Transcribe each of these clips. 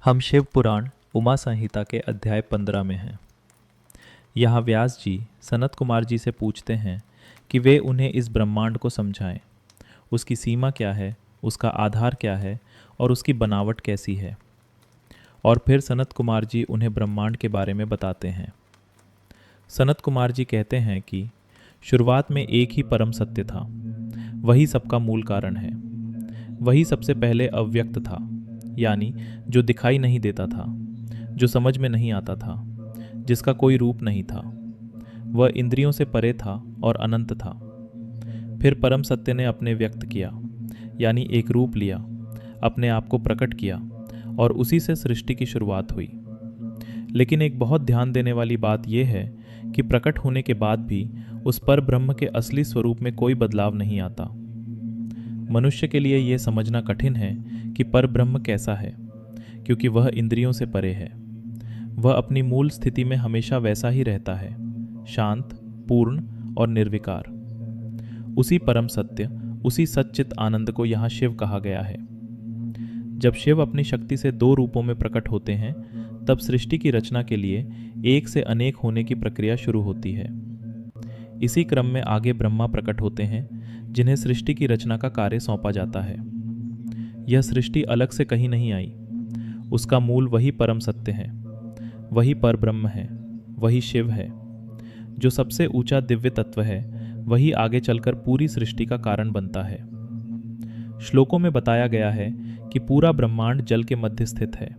हम शिव पुराण उमा संहिता के अध्याय 15 में हैं। यहाँ व्यास जी सनत कुमार जी से पूछते हैं कि वे उन्हें इस ब्रह्मांड को समझाएं, उसकी सीमा क्या है, उसका आधार क्या है और उसकी बनावट कैसी है। और फिर सनत कुमार जी उन्हें ब्रह्मांड के बारे में बताते हैं। सनत कुमार जी कहते हैं कि शुरुआत में एक ही परम सत्य था, वही सबका मूल कारण है। वही सबसे पहले अव्यक्त था, यानी जो दिखाई नहीं देता था, जो समझ में नहीं आता था, जिसका कोई रूप नहीं था। वह इंद्रियों से परे था और अनंत था। फिर परम सत्य ने अपने व्यक्त किया, यानी एक रूप लिया, अपने आप को प्रकट किया और उसी से सृष्टि की शुरुआत हुई। लेकिन एक बहुत ध्यान देने वाली बात यह है कि प्रकट होने के बाद भी उस पर ब्रह्म के असली स्वरूप में कोई बदलाव नहीं आता। मनुष्य के लिए यह समझना कठिन है कि पर ब्रह्म कैसा है, क्योंकि वह इंद्रियों से परे है। वह अपनी मूल स्थिति में हमेशा वैसा ही रहता है, शांत, पूर्ण और निर्विकार। उसी परम सत्य, उसी सच्चित आनंद को यहाँ शिव कहा गया है। जब शिव अपनी शक्ति से दो रूपों में प्रकट होते हैं, तब सृष्टि की रचना के लिए एक से अनेक होने की प्रक्रिया शुरू होती है। इसी क्रम में आगे ब्रह्मा प्रकट होते हैं, जिन्हें सृष्टि की रचना का कार्य सौंपा जाता है। यह सृष्टि अलग से कहीं नहीं आई, उसका मूल वही परम सत्य है, वही पर ब्रह्म है, वही शिव है। जो सबसे ऊंचा दिव्य तत्व है, वही आगे चलकर पूरी सृष्टि का कारण बनता है। श्लोकों में बताया गया है कि पूरा ब्रह्मांड जल के मध्य स्थित है।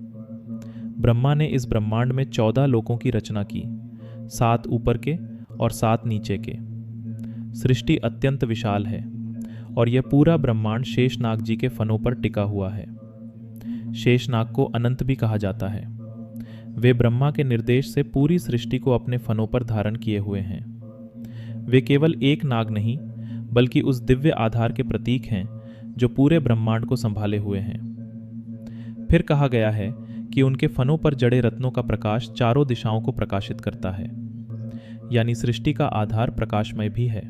ब्रह्मा ने इस ब्रह्मांड में 14 लोकों की रचना की, 7 ऊपर के और 7 नीचे के। सृष्टि अत्यंत विशाल है और यह पूरा ब्रह्मांड शेषनाग जी के फनों पर टिका हुआ है। शेषनाग को अनंत भी कहा जाता है। वे ब्रह्मा के निर्देश से पूरी सृष्टि को अपने फनों पर धारण किए हुए हैं। वे केवल एक नाग नहीं, बल्कि उस दिव्य आधार के प्रतीक हैं जो पूरे ब्रह्मांड को संभाले हुए हैं। फिर कहा गया है कि उनके फनों पर जड़े रत्नों का प्रकाश चारों दिशाओं को प्रकाशित करता है, यानी सृष्टि का आधार प्रकाशमय भी है।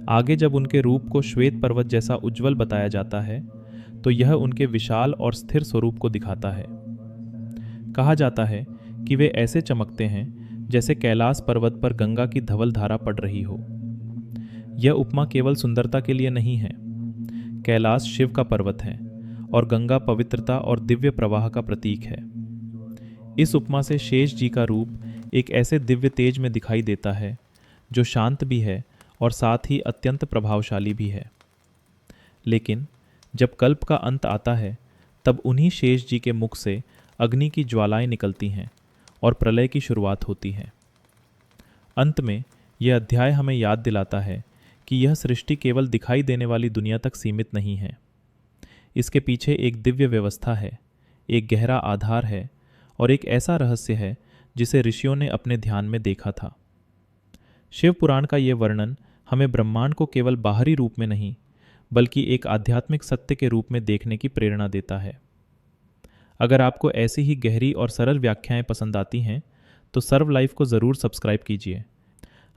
आगे जब उनके रूप को श्वेत पर्वत जैसा उज्जवल बताया जाता है, तो यह उनके विशाल और स्थिर स्वरूप को दिखाता है। कहा जाता है कि वे ऐसे चमकते हैं जैसे कैलाश पर्वत पर गंगा की धवल धारा पड़ रही हो। यह उपमा केवल सुंदरता के लिए नहीं है। कैलाश शिव का पर्वत है और गंगा पवित्रता और दिव्य प्रवाह का प्रतीक है। इस उपमा से शेष जी का रूप एक ऐसे दिव्य तेज में दिखाई देता है जो शांत भी है और साथ ही अत्यंत प्रभावशाली भी है। लेकिन जब कल्प का अंत आता है, तब उन्हीं शेष जी के मुख से अग्नि की ज्वालाएं निकलती हैं और प्रलय की शुरुआत होती है। अंत में यह अध्याय हमें याद दिलाता है कि यह सृष्टि केवल दिखाई देने वाली दुनिया तक सीमित नहीं है। इसके पीछे एक दिव्य व्यवस्था है, एक गहरा आधार है और एक ऐसा रहस्य है जिसे ऋषियों ने अपने ध्यान में देखा था। शिव पुराण का यह वर्णन हमें ब्रह्मांड को केवल बाहरी रूप में नहीं, बल्कि एक आध्यात्मिक सत्य के रूप में देखने की प्रेरणा देता है। अगर आपको ऐसी ही गहरी और सरल व्याख्याएं पसंद आती हैं, तो सर्व लाइफ को ज़रूर सब्सक्राइब कीजिए।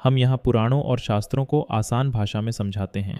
हम यहाँ पुराणों और शास्त्रों को आसान भाषा में समझाते हैं।